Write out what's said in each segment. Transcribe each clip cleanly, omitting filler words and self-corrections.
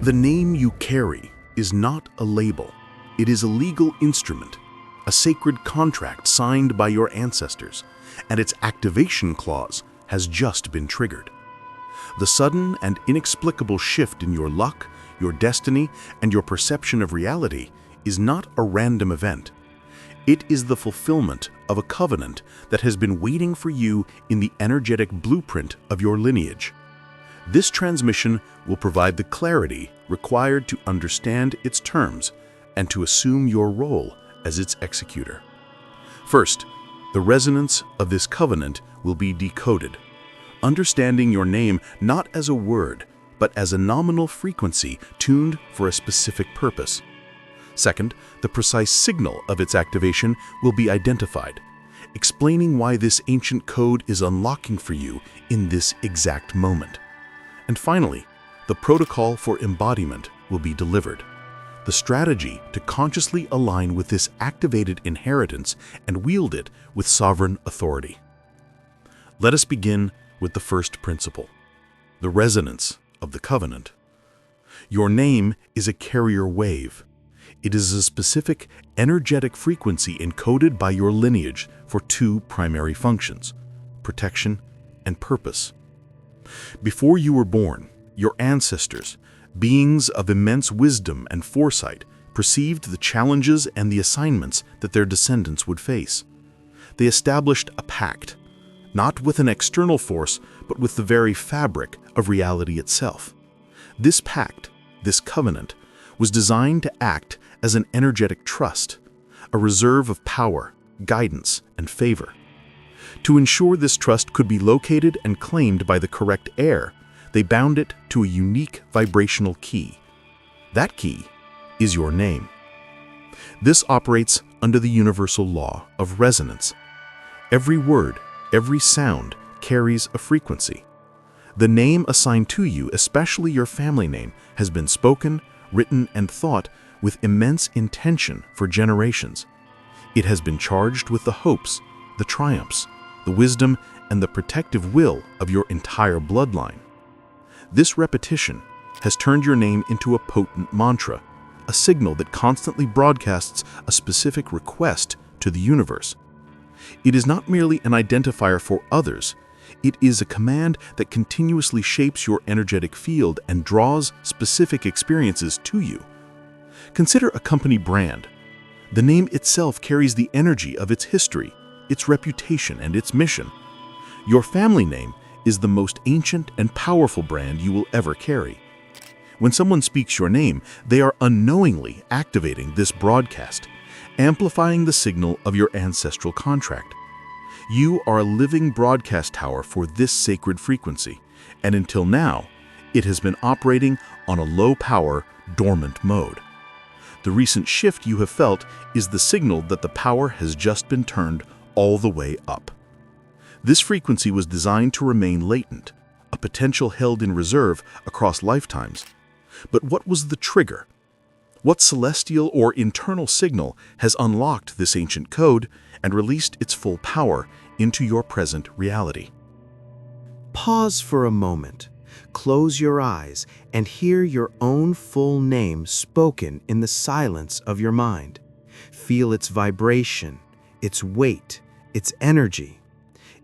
The name you carry is not a label. It is a legal instrument, a sacred contract signed by your ancestors, and its activation clause has just been triggered. The sudden and inexplicable shift in your luck, your destiny, and your perception of reality is not a random event. It is the fulfillment of a covenant that has been waiting for you in the energetic blueprint of your lineage. This transmission will provide the clarity required to understand its terms and to assume your role as its executor. First, the resonance of this covenant will be decoded, understanding your name not as a word, but as a nominal frequency tuned for a specific purpose. Second, the precise signal of its activation will be identified, explaining why this ancient code is unlocking for you in this exact moment. And finally, the protocol for embodiment will be delivered, the strategy to consciously align with this activated inheritance and wield it with sovereign authority. Let us begin with the first principle, the resonance of the covenant. Your name is a carrier wave. It is a specific energetic frequency encoded by your lineage for two primary functions, protection and purpose. Before you were born, your ancestors, beings of immense wisdom and foresight, perceived the challenges and the assignments that their descendants would face. They established a pact, not with an external force, but with the very fabric of reality itself. This pact, this covenant, was designed to act as an energetic trust, a reserve of power, guidance, and favor. To ensure this trust could be located and claimed by the correct heir, they bound it to a unique vibrational key. That key is your name. This operates under the universal law of resonance. Every word, every sound carries a frequency. The name assigned to you, especially your family name, has been spoken, written, and thought with immense intention for generations. It has been charged with the hopes, the triumphs, the wisdom, and the protective will of your entire bloodline. This repetition has turned your name into a potent mantra, a signal that constantly broadcasts a specific request to the universe. It is not merely an identifier for others, it is a command that continuously shapes your energetic field and draws specific experiences to you. Consider a company brand. The name itself carries the energy of its history, its reputation, and its mission. Your family name is the most ancient and powerful brand you will ever carry. When someone speaks your name, they are unknowingly activating this broadcast, amplifying the signal of your ancestral contract. You are a living broadcast tower for this sacred frequency, and until now, it has been operating on a low-power, dormant mode. The recent shift you have felt is the signal that the power has just been turned all the way up. This frequency was designed to remain latent, a potential held in reserve across lifetimes. But what was the trigger? What celestial or internal signal has unlocked this ancient code and released its full power into your present reality? Pause for a moment. Close your eyes and hear your own full name spoken in the silence of your mind. Feel its vibration, its weight, its energy.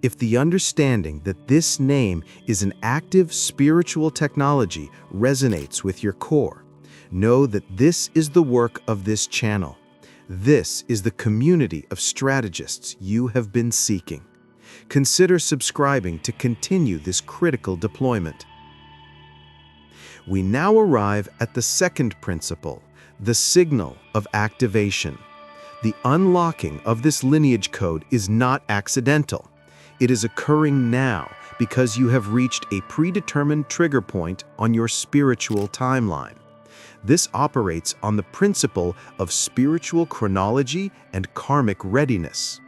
If the understanding that this name is an active spiritual technology resonates with your core, know that this is the work of this channel. This is the community of strategists you have been seeking. Consider subscribing to continue this critical deployment. We now arrive at the second principle, the signal of activation. The unlocking of this lineage code is not accidental. It is occurring now because you have reached a predetermined trigger point on your spiritual timeline. This operates on the principle of spiritual chronology and karmic readiness.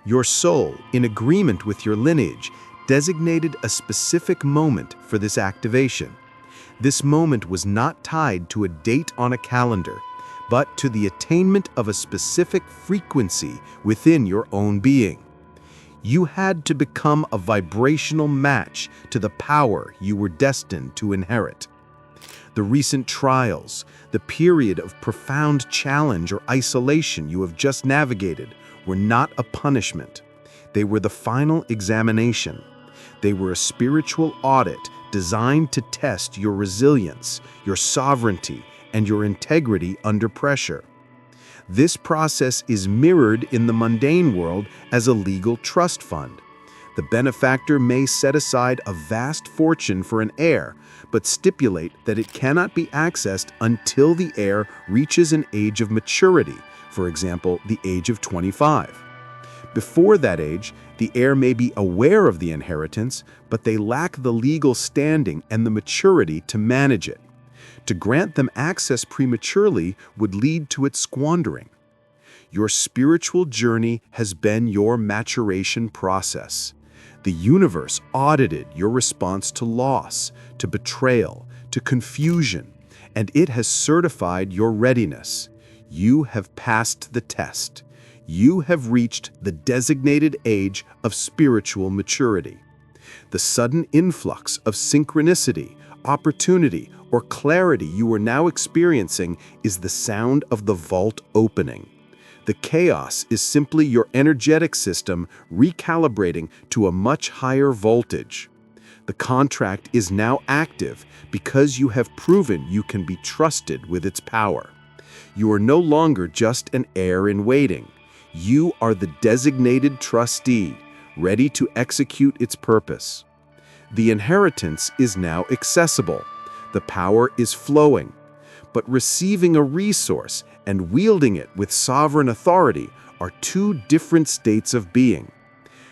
Your soul, in agreement with your lineage, designated a specific moment for this activation. This moment was not tied to a date on a calendar, but to the attainment of a specific frequency within your own being. You had to become a vibrational match to the power you were destined to inherit. The recent trials, the period of profound challenge or isolation you have just navigated were not a punishment. They were the final examination. They were a spiritual audit designed to test your resilience, your sovereignty, and your integrity under pressure. This process is mirrored in the mundane world as a legal trust fund. The benefactor may set aside a vast fortune for an heir, but stipulate that it cannot be accessed until the heir reaches an age of maturity, for example, the age of 25. Before that age, the heir may be aware of the inheritance, but they lack the legal standing and the maturity to manage it. To grant them access prematurely would lead to its squandering. Your spiritual journey has been your maturation process. The universe audited your response to loss, to betrayal, to confusion, and it has certified your readiness. You have passed the test. You have reached the designated age of spiritual maturity. The sudden influx of synchronicity, opportunity, or clarity you are now experiencing is the sound of the vault opening. The chaos is simply your energetic system recalibrating to a much higher voltage. The contract is now active because you have proven you can be trusted with its power. You are no longer just an heir in waiting. You are the designated trustee, ready to execute its purpose. The inheritance is now accessible. The power is flowing. But receiving a resource and wielding it with sovereign authority are two different states of being.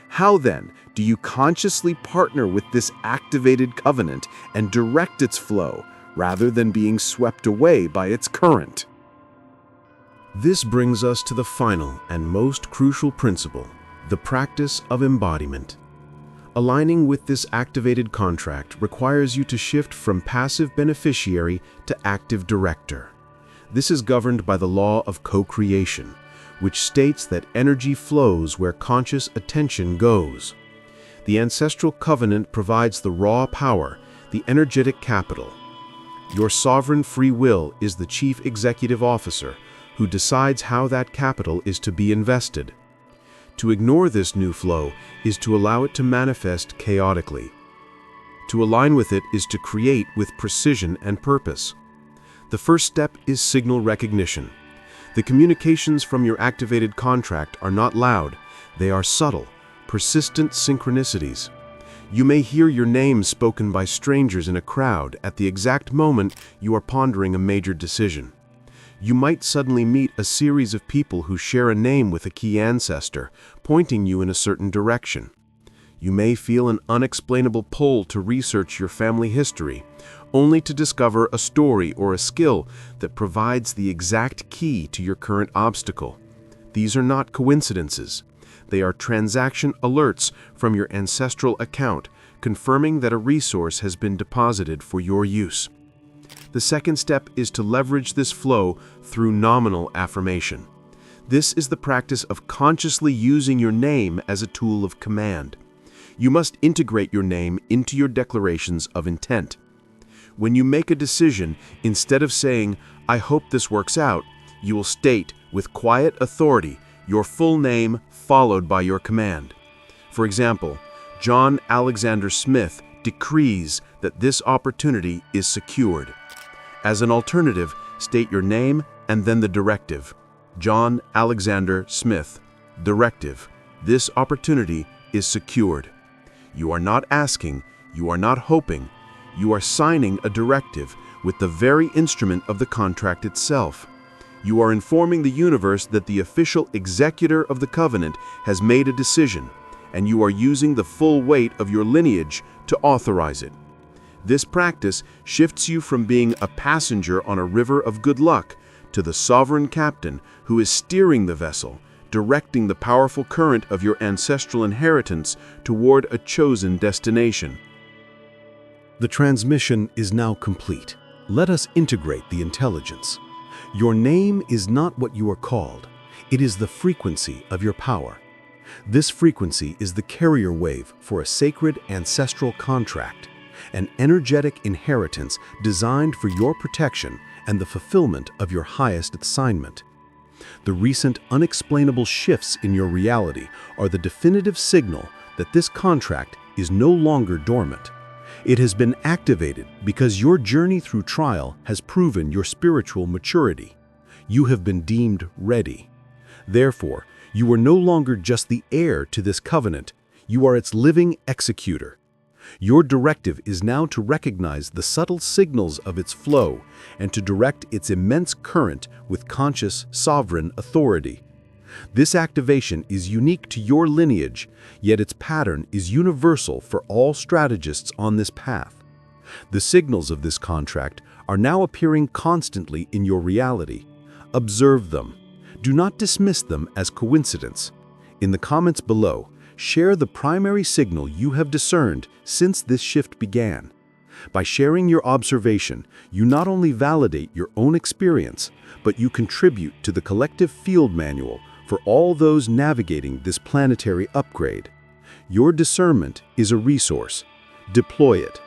How then do you consciously partner with this activated covenant and direct its flow rather than being swept away by its current? This brings us to the final and most crucial principle, the practice of embodiment. Aligning with this activated contract requires you to shift from passive beneficiary to active director. This is governed by the law of co-creation, which states that energy flows where conscious attention goes. The Ancestral Covenant provides the raw power, the energetic capital. Your sovereign free will is the chief executive officer who decides how that capital is to be invested. To ignore this new flow is to allow it to manifest chaotically. To align with it is to create with precision and purpose. The first step is signal recognition. The communications from your activated contract are not loud. They are subtle, persistent synchronicities. You may hear your name spoken by strangers in a crowd at the exact moment you are pondering a major decision. You might suddenly meet a series of people who share a name with a key ancestor, pointing you in a certain direction. You may feel an unexplainable pull to research your family history, only to discover a story or a skill that provides the exact key to your current obstacle. These are not coincidences. They are transaction alerts from your ancestral account, confirming that a resource has been deposited for your use. The second step is to leverage this flow through nominal affirmation. This is the practice of consciously using your name as a tool of command. You must integrate your name into your declarations of intent. When you make a decision, instead of saying, "I hope this works out," you will state, with quiet authority, your full name followed by your command. For example, John Alexander Smith decrees that this opportunity is secured. As an alternative, state your name and then the directive. John Alexander Smith. Directive. This opportunity is secured. You are not asking, you are not hoping, you are signing a directive with the very instrument of the contract itself. You are informing the universe that the official executor of the covenant has made a decision, and you are using the full weight of your lineage to authorize it. This practice shifts you from being a passenger on a river of good luck to the sovereign captain who is steering the vessel, directing the powerful current of your ancestral inheritance toward a chosen destination. The transmission is now complete. Let us integrate the intelligence. Your name is not what you are called. It is the frequency of your power. This frequency is the carrier wave for a sacred ancestral contract. an energetic inheritance designed for your protection and the fulfillment of your highest assignment. The recent unexplainable shifts in your reality are the definitive signal that this contract is no longer dormant. It has been activated because your journey through trial has proven your spiritual maturity. You have been deemed ready. Therefore, you are no longer just the heir to this covenant, you are its living executor. Your directive is now to recognize the subtle signals of its flow and to direct its immense current with conscious, sovereign authority. This activation is unique to your lineage, yet its pattern is universal for all strategists on this path. The signals of this contract are now appearing constantly in your reality. Observe them. Do not dismiss them as coincidence. In the comments below, share the primary signal you have discerned since this shift began. By sharing your observation, you not only validate your own experience, but you contribute to the collective field manual for all those navigating this planetary upgrade. Your discernment is a resource. Deploy it.